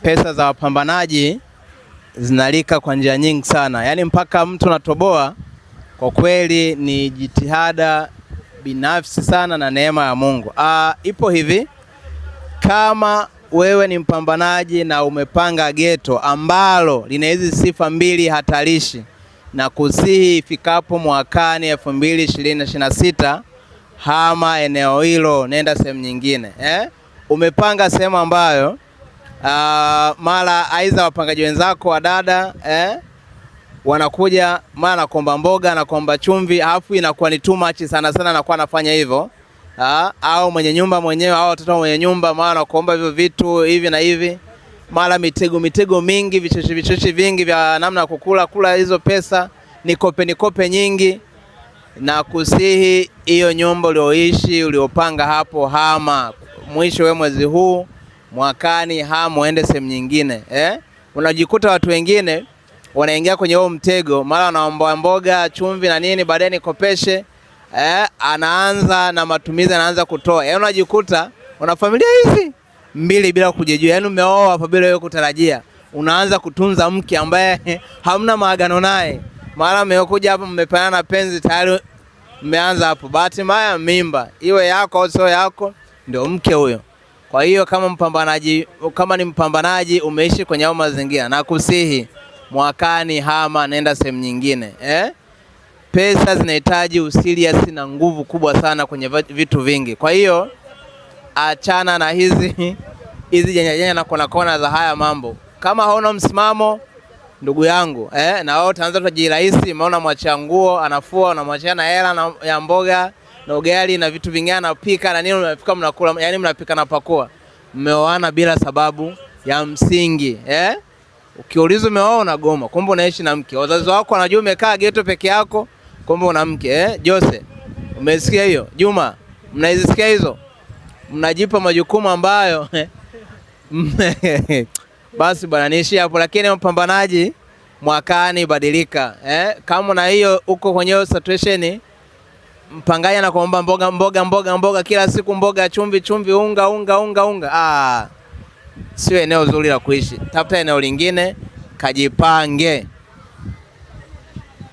pesa za wapambanaji zinalika kwa njia nyingi sana, yaani mpaka mtu natoboa. Kwa kweli ni jitihada binafsi sana na neema ya Mungu. Ipo hivi, kama wewe ni mpambanaji na umepanga geto ambalo lina hizi sifa mbili hatarishi, na kusihi ifikapo mwakani 2026 hama eneo hilo, nenda sehemu nyingine. Umepanga sehemu ambayo mara aidha wapangaji wenzako wa dada wanakuja mara nakuomba mboga na kuomba chumvi, alafu inakuwa ni too much sana sana, anakuwa anafanya hivyo. Au mwenye nyumba mwenyewe au watoto mwenye nyumba mara nakuomba hivyo vitu hivi na hivi, mara mitego mingi, vichoshi vingi vya namna ya kula hizo pesa, nikope nyingi. Na kusihi hiyo nyumba ulioishi uliopanga hapo, hama mwisho we mwezi huu, mwakani hama uende sehemu nyingine. Unajikuta watu wengine wanaingia kwenye huo mtego, mara wanaomba mboga chumvi na nini, baadaye nikopeshe. Anaanza na matumizi, anaanza kutoa. Unajikuta una familia hizi mbili bila kujijua, yaani umeoa hapa bila wewe kutarajia. Unaanza kutunza mke ambaye hamna maagano naye, mara mmekuja hapa mmepeana penzi tayari mmeanza hapo. Bahati mbaya mimba iwe yako au sio yako, ndio mke huyo. Kwa hiyo kama ni mpambanaji umeishi kwenye hao mazingira, na kusihi mwakani hama, nenda sehemu nyingine. Pesa zinahitaji usirias na nguvu kubwa sana kwenye vitu vingi. Kwa hiyo achana na hizi jenya na kona za haya mambo. Kama hauna msimamo ndugu yangu, na wewe utaanza kujirahisi, umeona mwachia nguo anafua, unamwachia na hela ya mboga na ugali na vitu vingine anapika na nini, unafika mnakula, yani mnapika na pakua. Mmeoana bila sababu ya msingi. Ukiulizwa umeoa unagoma, kumbe unaishi na mke. Wazazi wako wanajua umekaa geto peke yako, kumbe una mke. Jose, umesikia hiyo? Juma, mnaisikia hizo? Mnajipa majukumu ambayo basi bwana, niishi hapo. Lakini mpambanaji mwakani badilika. Kama na hiyo uko kwenye situation, mpangaji na kuomba mboga kila siku, mboga chumvi, unga. Sio eneo zuri la kuishi. Tafuta eneo lingine, kajipange.